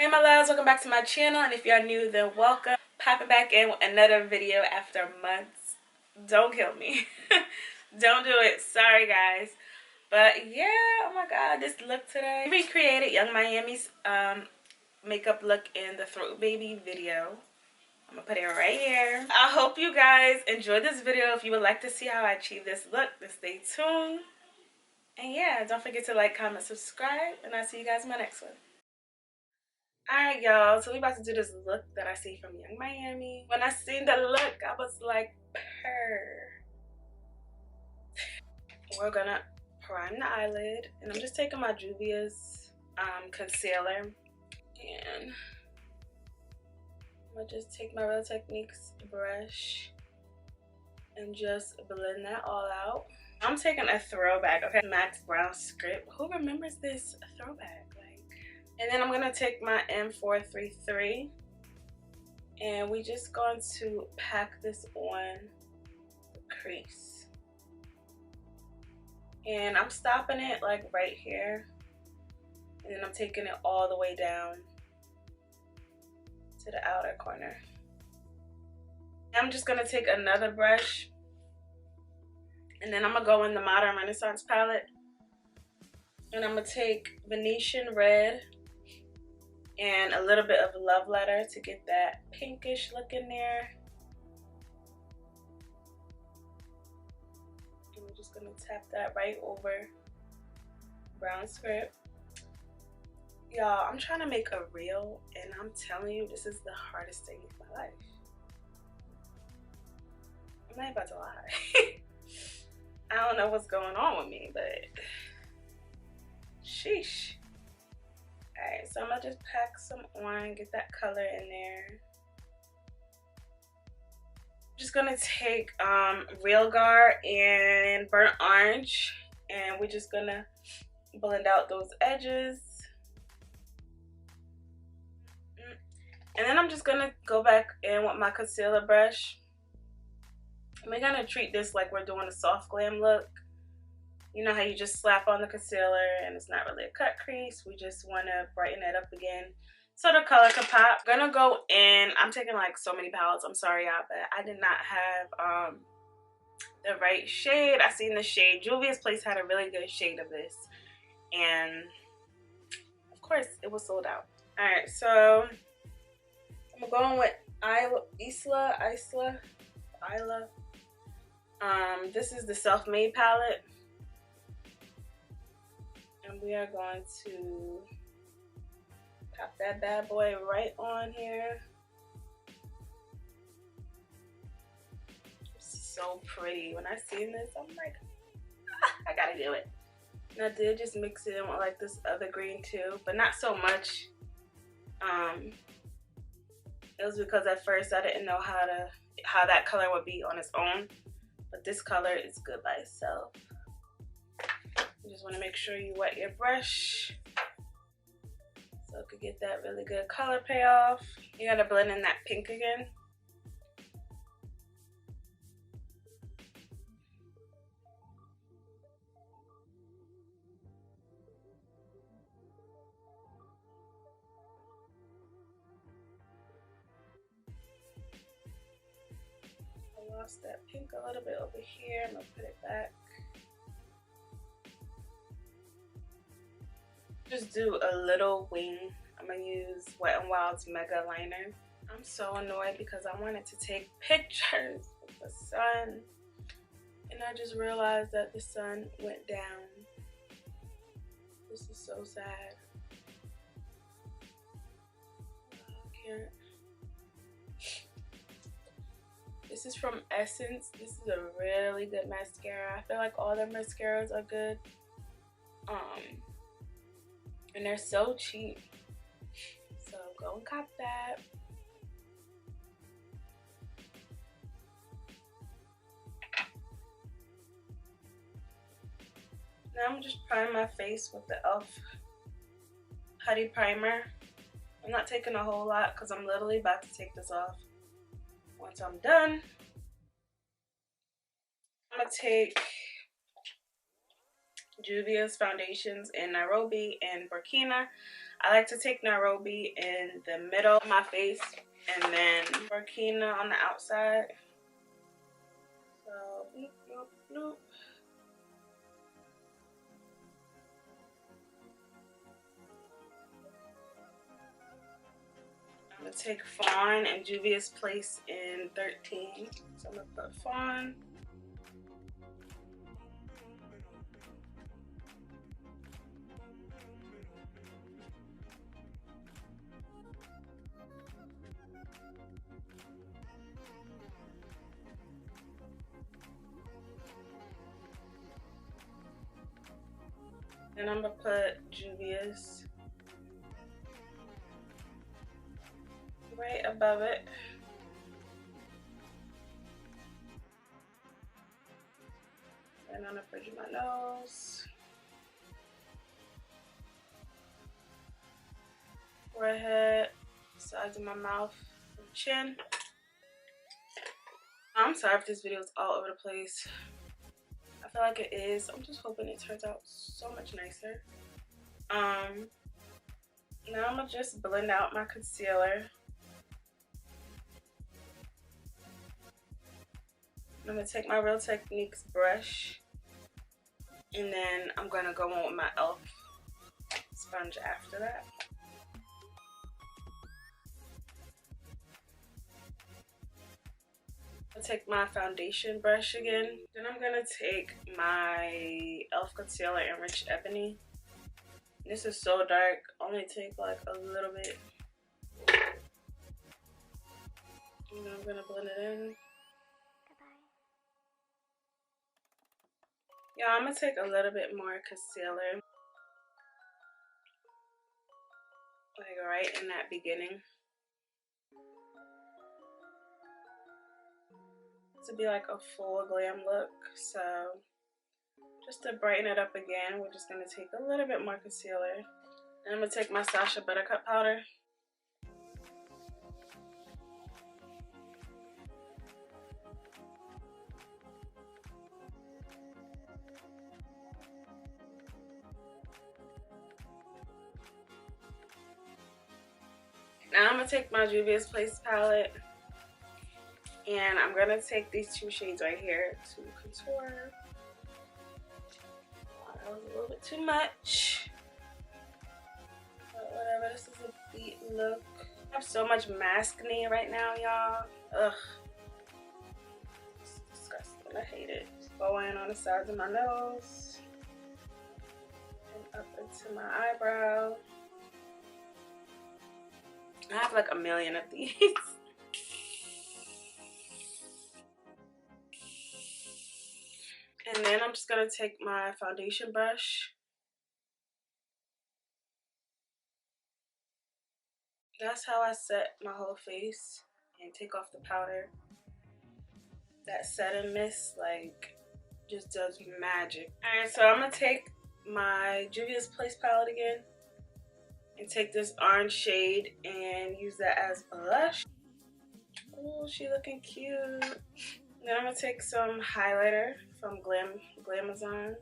Hey my loves, welcome back to my channel, and if you are new then welcome. Popping back in with another video after months. Don't kill me. Don't do it. Sorry guys. But yeah, oh my god, this look today. I recreated Yungmiamis makeup look in the Throat Baby video. I'm gonna put it right here. I hope you guys enjoyed this video. If you would like to see how I achieve this look, then stay tuned. And yeah, don't forget to like, comment, subscribe, and I'll see you guys in my next one. Alright y'all, so we about to do this look that I see from Yungmiamis. When I seen the look, I was like, purr. We're gonna prime the eyelid, and I'm just taking my Juvias concealer, and I'm gonna just take my Real Techniques brush and just blend that all out. I'm taking a throwback, okay? Max Brown script. Who remembers this throwback? And then I'm gonna take my M433, and we just going to pack this on the crease. And I'm stopping it like right here, and then I'm taking it all the way down to the outer corner. I'm just gonna take another brush, and then I'm gonna go in the Modern Renaissance palette, and I'm gonna take Venetian Red and a little bit of Love Letter to get that pinkish look in there. And we're just gonna tap that right over brown script. Y'all, I'm trying to make a reel, and I'm telling you, this is the hardest thing in my life. I'm not about to lie. I don't know what's going on with me, but sheesh. Alright, so I'm gonna just pack some on, get that color in there. I'm just gonna take Real Guard and Burnt Orange, and we're just gonna blend out those edges. And then I'm just gonna go back in with my concealer brush. We're gonna treat this like we're doing a soft glam look. You know how you just slap on the concealer and it's not really a cut crease. We just want to brighten it up again so the color can pop. I'm gonna go in. I'm taking like so many palettes. I'm sorry y'all, but I did not have the right shade. I seen the shade. Juvia's place had a really good shade of this, and of course it was sold out. All right, so I'm going with Isla. This is the Self-Made palette. And we are going to pop that bad boy right on here. It's so pretty. When I seen this, I'm like, I gotta do it. And I did just mix it in with like this other green too, but not so much. It was because at first I didn't know how that color would be on its own, but this color is good by itself. You just want to make sure you wet your brush so it could get that really good color payoff. You gotta blend in that pink again. I lost that pink a little bit over here. I'm gonna put it back. Just do a little wing. I'm gonna use Wet n Wild's Mega Liner. I'm so annoyed because I wanted to take pictures of the sun, and I just realized that the sun went down. This is so sad. I can't. This is from Essence. This is a really good mascara. I feel like all their mascaras are good. And they're so cheap. So go and cop that. Now I'm just priming my face with the e.l.f. Putty Primer. I'm not taking a whole lot because I'm literally about to take this off. Once I'm done, I'm gonna take Juvias foundations in Nairobi and Burkina. I like to take Nairobi in the middle of my face and then burkina on the outside. So, bloop, bloop, bloop. I'm going to take fawn and Juvia's place in 13. So I'm going to put fawn. Then I'm going to put Juvias right above it. And on the bridge of my nose. Forehead, sides of my mouth, and chin. I'm sorry if this video is all over the place. I feel like it is. I'm just hoping it turns out so much nicer. Now I'm gonna just blend out my concealer. I'm gonna take my Real Techniques brush, and then I'm gonna go on with my e.l.f. sponge after that. I'll take my foundation brush again. Then I'm gonna take my e.l.f. concealer in Rich Ebony. This is so dark, only take like a little bit. And I'm gonna blend it in. Yeah, I'm gonna take a little bit more concealer. Like right in that beginning. To be like a full glam look. So just to brighten it up again, we're just gonna take a little bit more concealer. And I'm gonna take my Sacha Buttercup powder. Now I'm gonna take my Juvia's Place palette, and I'm gonna take these two shades right here to contour. Oh, that was a little bit too much, but whatever. This is a beat look. I have so much maskne right now, y'all. Ugh, it's disgusting. I hate it. Go in on the sides of my nose and up into my eyebrow. I have like a million of these. And then I'm just gonna take my foundation brush. That's how I set my whole face and take off the powder. That set and mist like just does magic. Alright, so I'm gonna take my Juvia's Place palette again and take this orange shade and use that as blush. Oh, she looking cute. Then I'm gonna take some highlighter from Glamazon.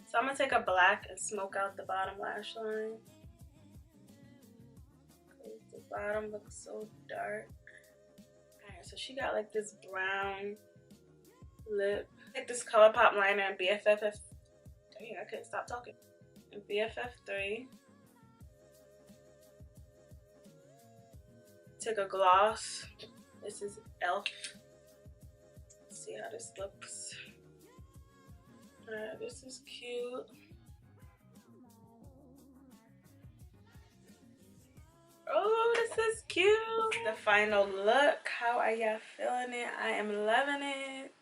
So I'm gonna take a black and smoke out the bottom lash line. The bottom looks so dark. Alright, so she got like this brown lip. Take this ColourPop liner in BFF. Dang, I couldn't stop talking. In BFF3. Take a gloss. This is e.l.f. Let's see how this looks. Alright, this is cute. Oh, this is cute. The final look. How are y'all feeling it? I am loving it.